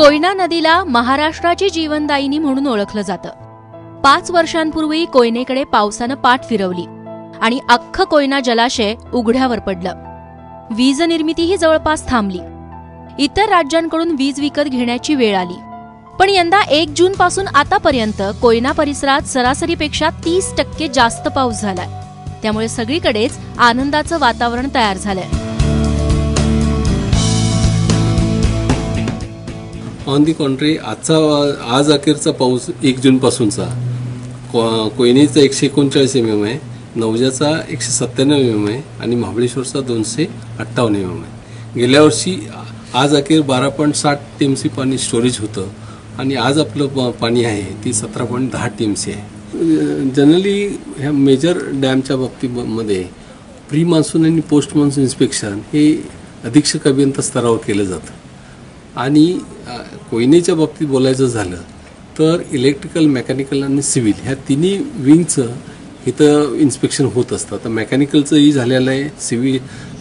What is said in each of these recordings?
कोयना नदीला महाराष्ट्राची जीवनदायिनी म्हणून ओळखलं जातं। 5 वर्षांपूर्वी कोयनेकडे पावसानं पाठ फिरवली आणि अख्खं कोयना जलाशय उघड्यावर पडलं। वीज निर्मितीही जवळपास थांबली। इतर राज्यांकडून वीज विकत घेण्याची वेळ आली। पण यंदा 1 जून पासून आतापर्यंत कोयना परिसरात सरासरीपेक्षा 30% जास्त पाऊस झालाय। त्यामुळे सगळीकडेच आनंदाचं वातावरण तयार झालंय। ऑन दी कॉन्ट्री आज अखेरचा पाऊस 1 जून पासूनचा कोयनेचा 139 mm आहे, नवजाचा 197 mm आहे आणि महाबळेश्वरचा 258 mm आहे। गेल्या वर्षी आज अखेर 12.7 TMC पाणी स्टोरेज होतं आणि आज आपलं पाणी आहे ती 17.10 TMC आहे। जनरली ह्या मेजर डॅमच्या बाबतीमध्ये प्री मान्सून आणि पोस्ट मान्सून इन्स्पेक्शन हे अधीक्षक अभियंता स्तरावर केलं जातं आणि कोयनेच्या बाबतीत बोलायचं झालं तर इलेक्ट्रिकल, मेकॅनिकल आणि सिव्हिल ह्या तिन्ही विंगचं इथं इन्स्पेक्शन होत असतं। तर मेकॅनिकलचंही झालेलं आहे,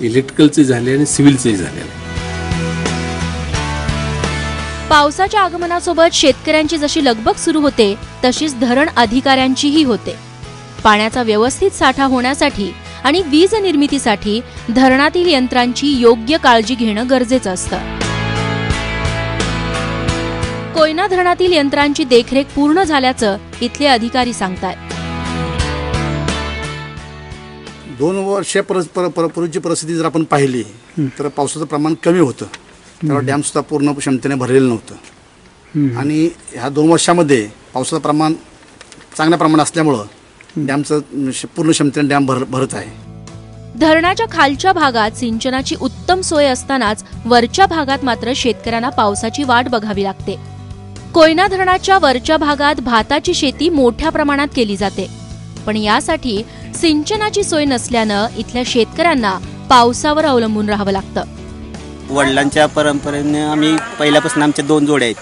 इलेक्ट्रिकलचं झाले आणि सिव्हिलचंही झालेलं आहे। पावसाच्या आगमनासोबत शेतकऱ्यांची जशी लगबग सुरू होते तशीच धरण अधिकाऱ्यांचीही होते। पाण्याचा व्यवस्थित साठा होण्यासाठी आणि वीज निर्मितीसाठी धरणातील यंत्रांची योग्य काळजी घेणं गरजेचं असतं। कोयना धरणातील यंत्रांची देखरेख पूर्ण झाल्याचं इथले अधिकारी सांगतात। 2 वर्षापूर्वीची परिस्थिती जर आपण पाहिली तर पावसाचं प्रमाण कमी होतं, त्यामुळे डॅम सुद्धा पूर्ण क्षमतेने भरलेलं नव्हतं आणि ह्या 2 वर्षामध्ये पावसाचं प्रमाण चांगल्या प्रमाणात असल्यामुळं डॅमचं पूर्ण क्षमतेने डॅम भरत आहे। धरणाच्या खालच्या भागात सिंचनाची उत्तम सोय असतानाच वरच्या भागात मात्र शेतकऱ्यांना पावसाची वाट बघावी लागते। कोयना धरणाच्या वरच्या भागात भाताची शेती मोठ्या प्रमाणात केली जाते, पण यासाठी सिंचनाची सोय नसल्यानं इथल्या शेतकऱ्यांना पावसावर अवलंबून राहावं लागतं। वडिलांच्या परंपरेने आम्ही पहिल्यापासून आमच्या 2 जोड्या आहेत।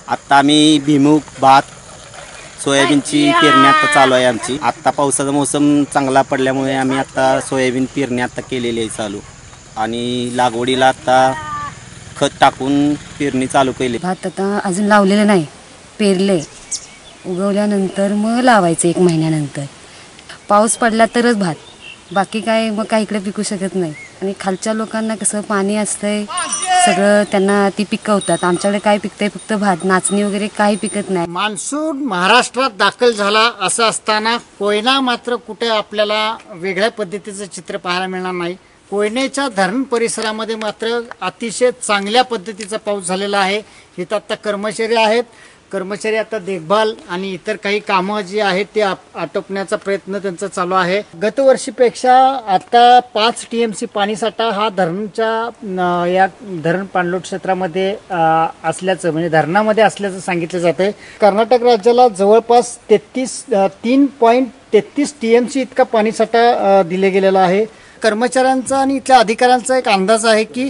आता आम्ही भुईमूग, भात, सोयाबीनची पेरणी आता चालू आहे आमची। आता पावसाचा मोसम चांगला पडल्यामुळे आम्ही आता सोयाबीन पेरणी आता केलेली आहे चालू आणि लागवडीला आता खत टाकून पेरणी चालू केली। भात आता अजून लावलेलं नाही, पेरले, उगवल्यानंतर मग लावायचं 1 महिन्यानंतर। पाऊस पडला तरच भात, बाकी काय मग काही इकडे पिकू शकत नाही। आणि खालच्या लोकांना कसं पाणी असतंय, सगळं त्यांना ती पिकवतात। आमच्याकडे काय पिकतंय फक्त भात, नाचणी वगैरे काही पिकत नाही। मान्सून महाराष्ट्रात दाखल झाला असं असताना कोयना मात्र कुठे आपल्याला वेगळ्या पद्धतीचं चित्र पाहायला मिळणार नाही। कोयनेच्या धरण परिसरामध्ये मात्र अतिशय चांगल्या पद्धतीचा पाऊस झालेला आहे। इथं आता कर्मचारी आहेत, कर्मचारी आता देखभाल आणि इतर काही कामं जी आहेत ते आटोपण्याचा प्रयत्न त्यांचा चालू आहे। गतवर्षीपेक्षा आता 5 TMC पाणीसाठा हा धरणच्या या धरण पाणलोट क्षेत्रामध्ये असल्याचं म्हणजे धरणामध्ये असल्याचं सांगितलं जातंय। कर्नाटक राज्याला जवळपास 3.33 TMC इतका पाणीसाठा दिले गेलेला आहे। कर्मचाऱ्यांचा आणि इथल्या अधिकाऱ्यांचा एक अंदाज आहे की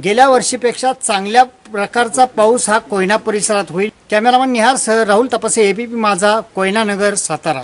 गेल्या वर्षीपेक्षा चांगल्या प्रकारचा पाऊस हा कोयना परिसरात होईल। कॅमेरामन निहार सह राहुल तपासे, ABP माझा, कोयना नगर, सातारा।